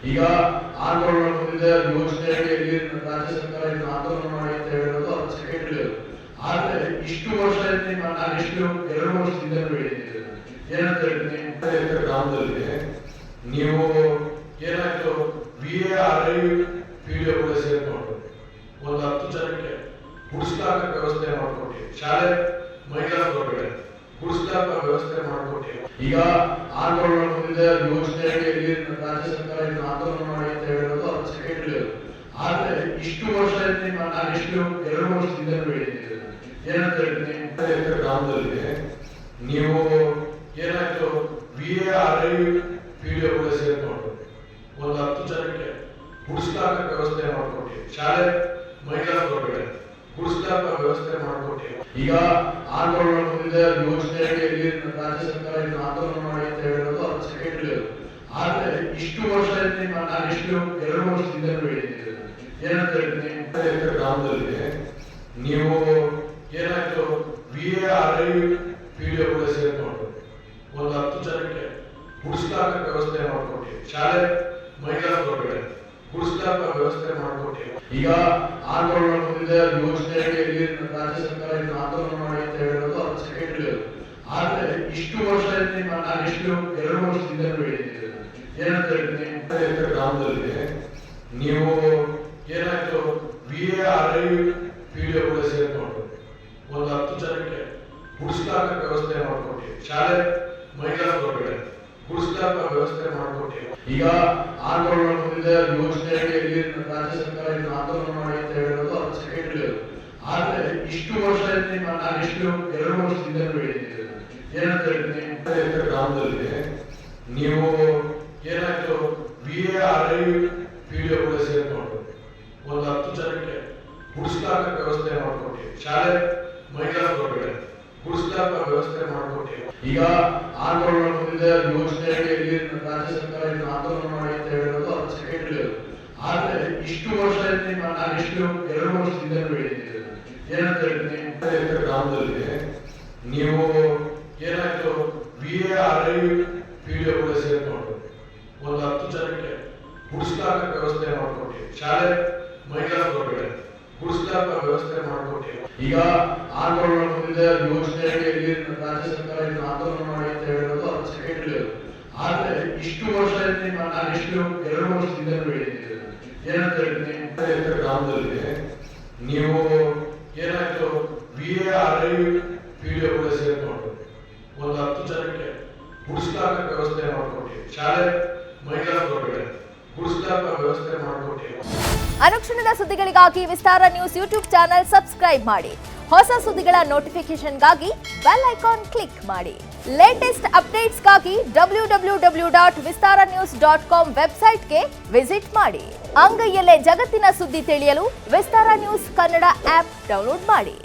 ಈಗ ಆಂದೋಲನ ಬಂದಿದೆ, ಯೋಜನೆ ಅಡಿಯಲ್ಲಿ ರಾಜ್ಯ ಸರ್ಕಾರ ಇದನ್ನ ಆಂದೋಲನ ಮಾಡಿ ಅಂತ ಹೇಳಿರೋದು ಅದು ಸೆಕೆಂಡ್ರಿ. ಆದ್ರೆ ಇಷ್ಟು ವರ್ಷ ನಾನು ಎಷ್ಟು 2 ವರ್ಷದಿಂದ ಹೇಳಿದ್ದೀನಿ. ಏನಂತ ಹೇಳ್ತೀನಿ, ಗ್ರಾಮದಲ್ಲಿ ನೀವು ಏನಾಯ್ತು VARI PDO ಸೇರ್ಕೊಂಡು ಒಂದು 10 ಜನಕ್ಕೆ ಗುಡಿಸ್ಲಾಕ ವ್ಯವಸ್ಥೆ ಮಾಡ್ಕೊಟ್ಟಿ, ಶಾಲೆ ಮಹಿಳಾ ಹೊರಗಡೆ ಗುಡಿಸ್ಲಾಕ ವ್ಯವಸ್ಥೆ ಮಾಡ್ಕೊಟ್ಟಿ. ಈಗ ಆಂದೋಲನ ಬಂದಿದೆ, ಯೋಜನೆ ಅಡಿಯಲ್ಲಿ ರಾಜ್ಯ ಸರ್ಕಾರ ಇದನ್ನ ಆಂದೋಲನ ಮಾಡಿ ಅಂತ ಹೇಳಿರೋದು ಅದು ಸೆಕೆಂಡ್ರಿ. ಆದ್ರೆ ಇಷ್ಟು ವರ್ಷ ನಾನು ಎಷ್ಟು 2 ವರ್ಷದಿಂದ ಹೇಳಿದ್ದೀನಿ. ಏನಂತ ಹೇಳ್ತೀನಿ, ಗ್ರಾಮದಲ್ಲಿ ನೀವು ಏನಾಯ್ತು VARI PDO ಸೇರ್ಕೊಂಡು ಒಂದು 10 ಜನಕ್ಕೆ ಗುಡಿಸ್ಲಾಕ ವ್ಯವಸ್ಥೆ ಮಾಡ್ಕೊಟ್ಟಿ, ಶಾಲೆ ಮಹಿಳಾ ಹೊರಗಡೆ ಗುಡಿಸ್ಲಾಕ ವ್ಯವಸ್ಥೆ ಮಾಡ್ಕೊಟ್ಟಿ. ಈಗ ಆಂದೋಲನ ಬಂದಿದೆ, ಯೋಜನೆ ಅಡಿಯಲ್ಲಿ ರಾಜ್ಯ ಸರ್ಕಾರ ಇದನ್ನ ಆಂದೋಲನ ಮಾಡಿ ಅಂತ ಹೇಳಿರೋದು ಅದು ಸೆಕೆಂಡ್ರಿ. ಆದ್ರೆ ಇಷ್ಟು ವರ್ಷ ನಾನು ಎಷ್ಟು 2 ವರ್ಷದಿಂದ ಹೇಳಿದ್ದೀನಿ. ಏನಂತ ಹೇಳ್ತೀನಿ, ಗ್ರಾಮದಲ್ಲಿ ನೀವು ಏನಾಯ್ತು VARI PDO ಸೇರ್ಕೊಂಡು ಒಂದು 10 ಜನಕ್ಕೆ ಗುಡಿಸ್ಲಾಕ ವ್ಯವಸ್ಥೆ ಮಾಡ್ಕೊಟ್ಟಿ, ಶಾಲೆ ಮಹಿಳಾ ಹೊರಗಡೆ ಗುಡಿಸ್ಲಾಕ ವ್ಯವಸ್ಥೆ ಮಾಡ್ಕೊಟ್ಟಿ. ಈಗ ಆಂದೋಲನ ಬಂದಿದೆ, ಯೋಜನೆ ಅಡಿಯಲ್ಲಿ ರಾಜ್ಯ ಸರ್ಕಾರ ಇದನ್ನ ಆಂದೋಲನ ಮಾಡಿ ಅಂತ ಹೇಳಿರೋದು ಅದು ಸೆಕೆಂಡ್ರಿ. ಆದ್ರೆ ಇಷ್ಟು ವರ್ಷ ನಾನು ಎಷ್ಟು 2 ವರ್ಷದಿಂದ ಹೇಳಿದ್ದೀನಿ. ಏನಂತ ಹೇಳ್ತೀನಿ, ಗ್ರಾಮದಲ್ಲಿ ನೀವು ಏನಾಯ್ತು VARI PDO ಸೇರ್ಕೊಂಡು ಒಂದು 10 ಜನಕ್ಕೆ ಗುಡಿಸ್ಲಾಕ ವ್ಯವಸ್ಥೆ ಮಾಡ್ಕೊಟ್ಟಿ, ಶಾಲೆ ಮಹಿಳಾ ಹೊರಗಡೆ ಗುಡಿಸ್ಲಾಕ ವ್ಯವಸ್ಥೆ ಮಾಡ್ಕೊಟ್ಟಿ. ಈಗ ಆಂದೋಲನ ಬಂದಿದೆ, ಯೋಜನೆ ಅಡಿಯಲ್ಲಿ ರಾಜ್ಯ ಸರ್ಕಾರ ಇದನ್ನ ಆಂದೋಲನ ಮಾಡಿ ಅಂತ ಹೇಳಿರೋದು ಅದು ಸೆಕೆಂಡ್ರಿ. ಆದ್ರೆ ಇಷ್ಟು ವರ್ಷ ನಾನು ಎಷ್ಟು 2 ವರ್ಷದಿಂದ ಹೇಳಿದ್ದೀನಿ. ಏನಂತ ಹೇಳ್ತೀನಿ, ಗ್ರಾಮದಲ್ಲಿ ನೀವು ಏನಾಯ್ತು VARI PDO ಸೇರ್ಕೊಂಡು ಒಂದು 10 ಜನಕ್ಕೆ ಗುಡಿಸ್ಲಾಕ ವ್ಯವಸ್ಥೆ ಮಾಡ್ಕೊಟ್ಟಿ, ಶಾಲೆ ಮಹಿಳಾ ಹೊರಗಡೆ ಗುಡಿಸ್ಲಾಕ ವ್ಯವಸ್ಥೆ ಮಾಡ್ಕೊಟ್ಟಿ. ಈಗ ಆಂದೋಲನ ಬಂದಿದೆ, ಯೋಜನೆ ಅಡಿಯಲ್ಲಿ ರಾಜ್ಯ ಸರ್ಕಾರ ಇದನ್ನ ಆಂದೋಲನ ಮಾಡಿ ಅಂತ ಹೇಳಿರೋದು ಅದು ಸೆಕೆಂಡ್ರಿ. ಆದ್ರೆ ಇಷ್ಟು ವರ್ಷ ನಾನು ಎಷ್ಟು 2 ವರ್ಷದಿಂದ ಹೇಳಿದ್ದೀನಿ. ಏನಂತ ಹೇಳ್ತೀನಿ, ಗ್ರಾಮದಲ್ಲಿ ನೀವು ಏನಾಯ್ತು VARI PDO ಸೇರ್ಕೊಂಡು ಒಂದು 10 ಜನಕ್ಕೆ ಗುಡಿಸ್ಲಾಕ ವ್ಯವಸ್ಥೆ ಮಾಡ್ಕೊಟ್ಟಿ, ಶಾಲೆ ಮಹಿಳಾ ಹೊರಗಡೆ ಗುಡಿಸ್ಲಾಕ ವ್ಯವಸ್ಥೆ ಮಾಡ್ಕೊಟ್ಟಿ. ಈಗ ಆಂದೋಲನ ಬಂದಿದೆ, ಯೋಜನೆ ಅಡಿಯಲ್ಲಿ ರಾಜ್ಯ ಸರ್ಕಾರ ಇದನ್ನ ಆಂದೋಲನ ಮಾಡಿ ಅಂತ ಹೇಳಿರೋದು ಅದು ಸೆಕೆಂಡ್ರಿ. ಆದ್ರೆ ಇಷ್ಟು ವರ್ಷ ನಾನು ಎಷ್ಟು 2 ವರ್ಷದಿಂದ ಹೇಳಿದ್ದೀನಿ. ಏನಂತ ಹೇಳ್ತೀನಿ, ಗ್ರಾಮದಲ್ಲಿ ನೀವು ಏನಾಯ್ತು VARI PDO ಸೇರ್ಕೊಂಡು ಒಂದು 10 ಜನಕ್ಕೆ ಗುಡಿಸ್ಲಾಕ ವ್ಯವಸ್ಥೆ ಮಾಡ್ಕೊಟ್ಟಿ, ಶಾಲೆ ಮಹಿಳಾ ಹೊರಗಡೆ ಗುಡಿಸ್ಲಾಕ ವ್ಯವಸ್ಥೆ ಮಾಡ್ಕೊಟ್ಟಿ. ಅನುಕ್ಷಣದ ಸುದ್ದಿಗಳಿಗಾಗಿ ವಿಸ್ತಾರ ನ್ಯೂಸ್ ಯೂಟ್ಯೂಬ್ ಚಾನೆಲ್ ಸಬ್ಸ್ಕ್ರೈಬ್ ಮಾಡಿ. ಹೊಸ ಸುದ್ದಿಗಳ ನೋಟಿಫಿಕೇಶನ್ಗಾಗಿ ಬೆಲ್ ಐಕಾನ್ ಕ್ಲಿಕ್ ಮಾಡಿ. ಲೇಟೆಸ್ಟ್ ಅಪ್ಡೇಟ್ಸ್ಗಾಗಿ www.vistaranews.com ವೆಬ್ಸೈಟ್ಗೆ ವಿಸಿಟ್ ಮಾಡಿ. ಅಂಗೈಯಲ್ಲೇ ಜಗತ್ತಿನ ಸುದ್ದಿ ತಿಳಿಯಲು ವಿಸ್ತಾರ ನ್ಯೂಸ್ ಕನ್ನಡ ಆಪ್ ಡೌನ್ಲೋಡ್ ಮಾಡಿ.